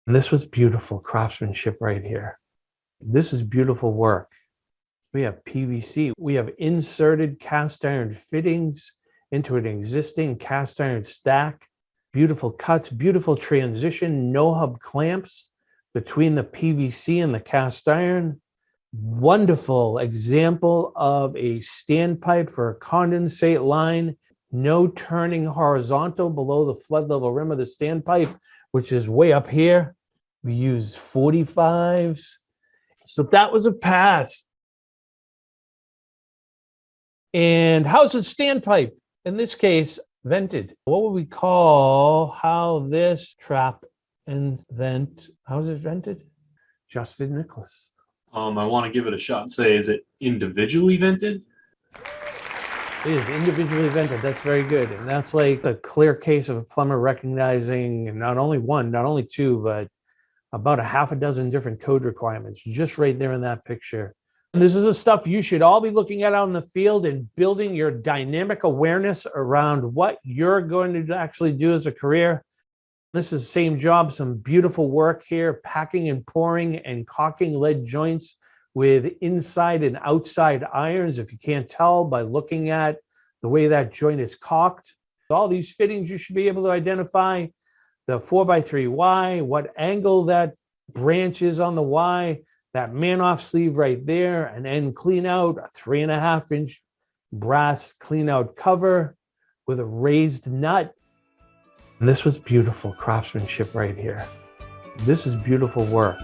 And this was beautiful craftsmanship right here. This is beautiful work. We have PVC. We have inserted cast iron fittings into an existing cast iron stack. Beautiful cuts, beautiful transition, no hub clamps between the PVC and the cast iron. Wonderful example of a standpipe for a condensate line. No turning horizontal below the flood level rim of the standpipe, which is way up here. We use 45s. So that was a pass. And how's the standpipe? In this case, vented. What would we call how this trap and vent, how is it vented? Justin Nicholas. I want to give it a shot and say, is it individually vented? It is individually vented. That's very good. And that's like a clear case of a plumber recognizing not only one, not only two, but about a half a dozen different code requirements just right there in that picture. And this is the stuff you should all be looking at out in the field and building your dynamic awareness around what you're going to actually do as a career. This is the same job, some beautiful work here, packing and pouring and caulking lead joints with inside and outside irons. If you can't tell by looking at the way that joint is caulked, all these fittings you should be able to identify the 4x3Y, what angle that branch is on the Y, that man-off sleeve right there, an end clean out, a 3.5-inch brass clean out cover with a raised nut. And this was beautiful craftsmanship right here. This is beautiful work.